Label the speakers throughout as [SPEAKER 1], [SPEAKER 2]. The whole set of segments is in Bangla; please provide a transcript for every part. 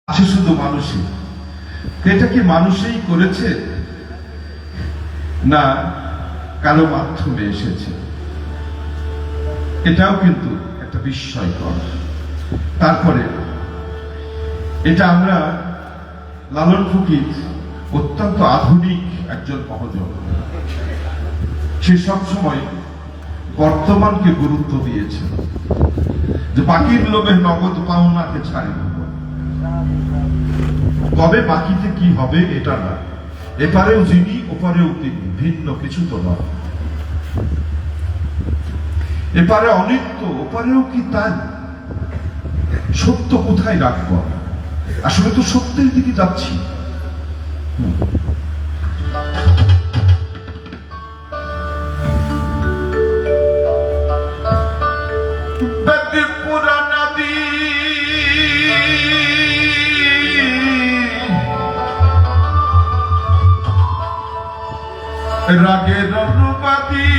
[SPEAKER 1] আছে শুধু মানুষই। এটা কি মানুষই করেছে না কালো মাধ্যমে এসেছে? এটাও কিন্তু একটা বিস্ময়কর। তারপরে এটা আমরা লালন ফকির অত্যন্ত আধুনিক একজন মহোদয়, সে সবসময় বর্তমানকে গুরুত্ব দিয়েছে, যে বাকির লোভে নগদ পাওনাকে ছাড়িব, কবে বাকিতে কি হবে এটা না, এপারেও যিনি ওপারেও তিনি, ভিন্ন কিছু তো নয়। এপারে অনিত্য, ওপারেও কি তাই? সত্য কোথায় রাখবো? আসলে তো সত্যের দিকে যাচ্ছি। রাগের অনুবাদী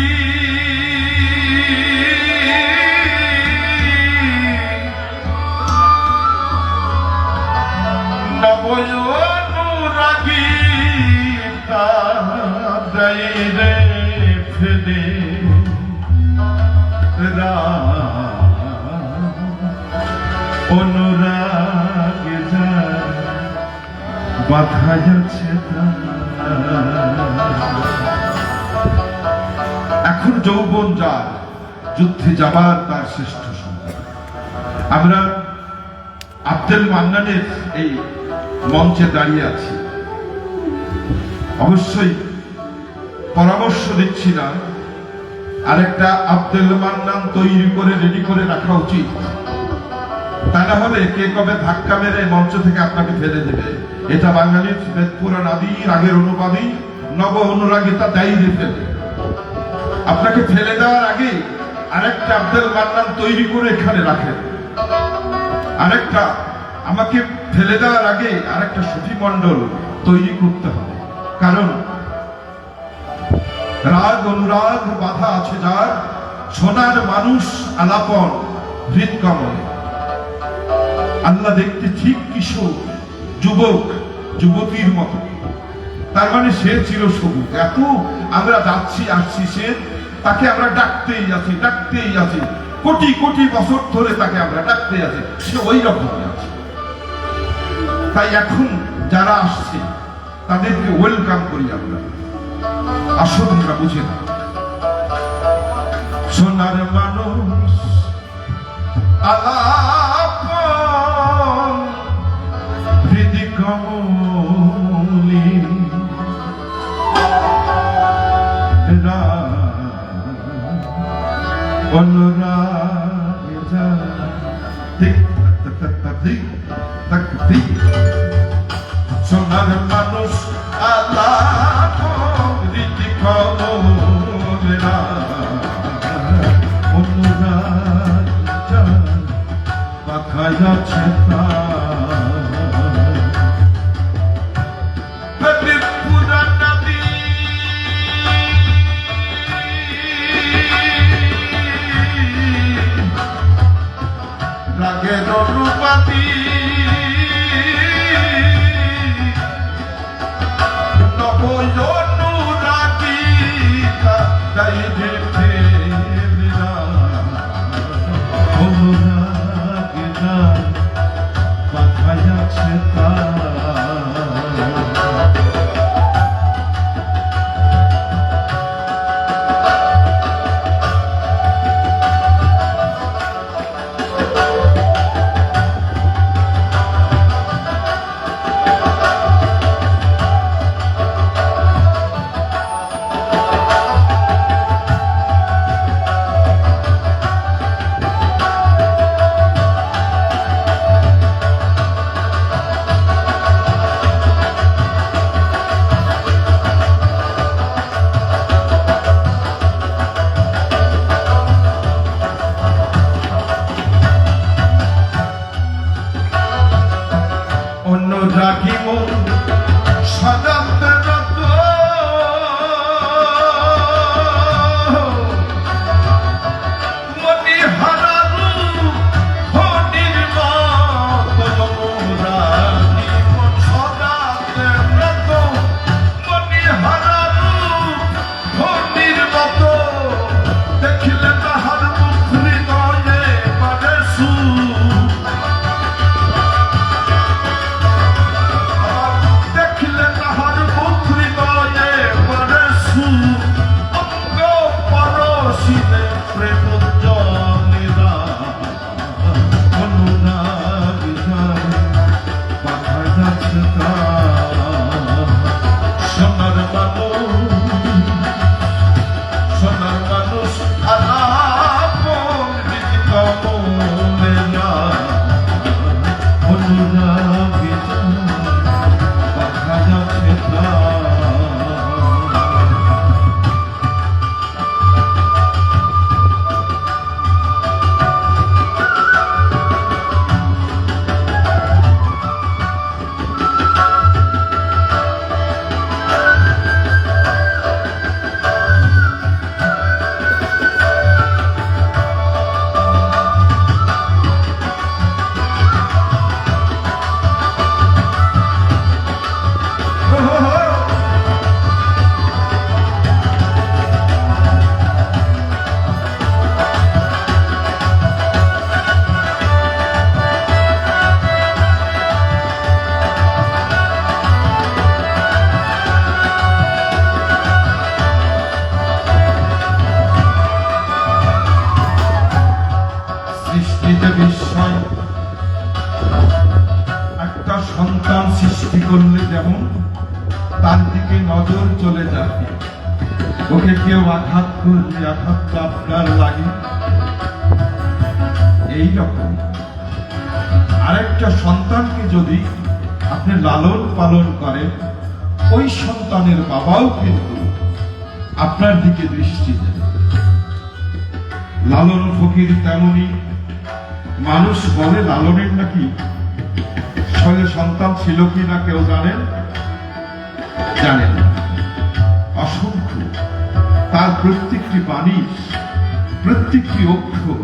[SPEAKER 1] নবয়নুরাগী তারে ফেলে অনুরাগে যা বাধা যাচ্ছে এখন যৌবন যার, যুদ্ধে যাবার তার শ্রেষ্ঠ সন্তান। আমরা আব্দুল মান্নানের এই মঞ্চে দাঁড়িয়ে আছি, অবশ্যই পরামর্শ দিচ্ছি না, আরেকটা আব্দুল মান্নান তৈরি করে রেডি করে রাখা উচিত। তা না হলে কে কবে ধাক্কা মেরে মঞ্চ থেকে আপনাকে ফেলে দেবে। এটা বাঙালির বেদপুরাণ আদি রাগের অনুবাদী নব অনুরাগিতা দায়ী ফেলে। আপনাকে ফেলে দেওয়ার আগে আরেকটা আব্দুল মান্নান তৈরি করে এখানে রাখেন, আরেকটা আমাকে ফেলে দেওয়ার আগে আরেকটা সতী মণ্ডল তৈরি করতে হবে। কারণ রাগ অনুরাগ বাধা আছে যার, সোনার মানুষ আলাপন হৃদকমলে। আল্লাহ দেখতে ঠিক কিশোর, যুবক যুবতীর মতো, তার মানে সে ছিল সবুজ। এত আমরা যাচ্ছি আসছি, সে তাকে আমরা ডাকতেই আছি, কোটি কোটি বছর ধরে তাকে আমরা ডাকতেই আছি, সে ওই রকমই আছে। তাই এখন যারা আসছে তাদেরকে ওয়েলকাম করি আমরা। আসল আমরা বুঝে না, সোনার মানুষ আলাপন হৃদি কমলি অনুরাগে যা সোনার মানুষ আলাপন হৃদি কমলি অনুরাগে বাধা যাচ্ছে রাগের অনুবাদী নবয়নুরাগী তারে ফেলে অনুরাগে যা বাধা যাচ্ছে অনুরাগী মন সদাতে রত মনি হারারু হনির মত একটা সন্তান সৃষ্টি করলে যেমন তার দিকে নজর চলে যায়, ওকে কেউ আঘাত করলে আঘাতটা আপনার লাগে, এই রকম আরেকটা সন্তানকে যদি আপনি লালন পালন করেন, ওই সন্তানের বাবাও কিন্তু আপনার দিকে দৃষ্টি দেবে। লালন ফকির তেমনি, মানুষ বলে লালনের নাকি 6 সন্তান ছিল কিনা কেউ জানেন? জানেন না। অসংখ্য, তার প্রত্যেকটি বাণী, প্রত্যেকটি অক্ষর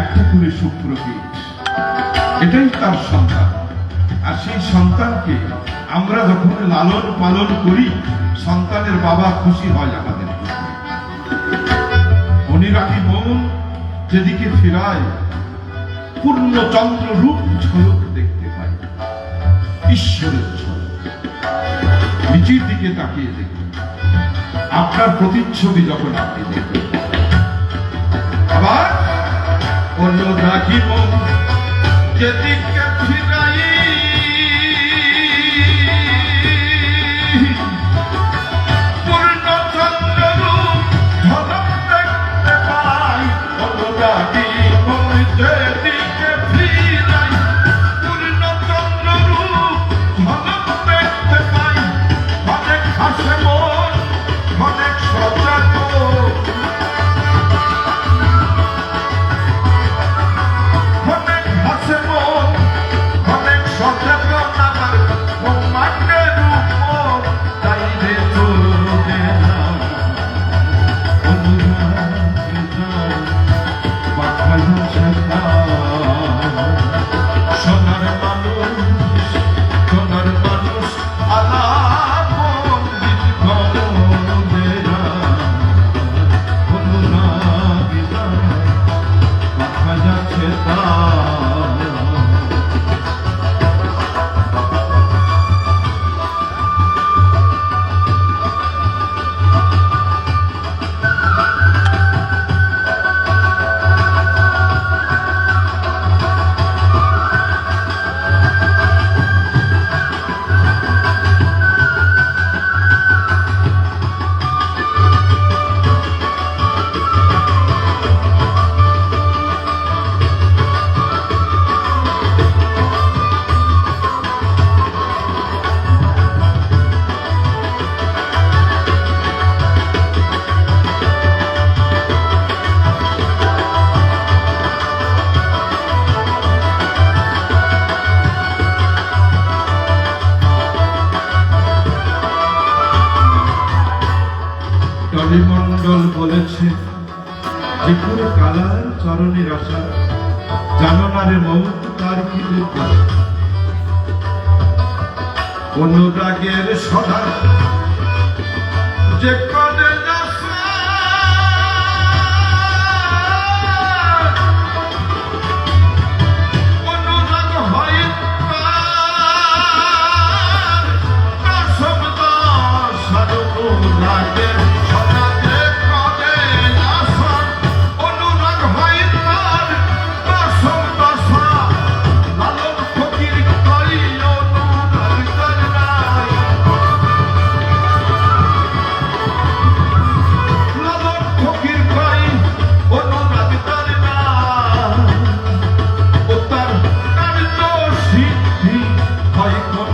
[SPEAKER 1] একটা করে শুক্রবীজ, এটাই তার সন্তান। আর সেই সন্তানকে আমরা যখন লালন পালন করি, সন্তানের বাবা খুশি হয় আমাদের। মনিরাটি মন যেদিকে ফিরায় পূর্ণচন্দ্র রূপ ঝলক দেখতে পাই, ঈশ্বরের ঝলক। নিচের দিকে তাকিয়ে দেখুন, আপনার প্রতিচ্ছবি যখন আপনি দেখবেন। আবার অনুরাগী মন যেদিকে ফিরাই পূর্ণচন্দ্র রূপ ঝলক দেখতে পাই। অনুরাগী মন যেদিকে ফিরাই পূর্ণচন্দ্র রূপ ঝলক দেখতে পাই। অনেক হাসে মন, অনেক সচেতন, অনেক হাসে মন, অনেক সচেতন। আবার ব্রহ্মাণ্ডের উপর চাইলে চলবে না। অনুরাগে যাও পাখায় শেখা, সোনার মানুষ, সোনার মানুষ আলাপন গীত অনুরাগে যাও পাখায় শেখা। মন্ডল বলেছে, যে করে কালার চরণের আশা, জানো না রে মৌত তার কি দুর্দশা। অনুরাগের সদা যে করে অনুরাগ হয় অনুরাগের হয় কোন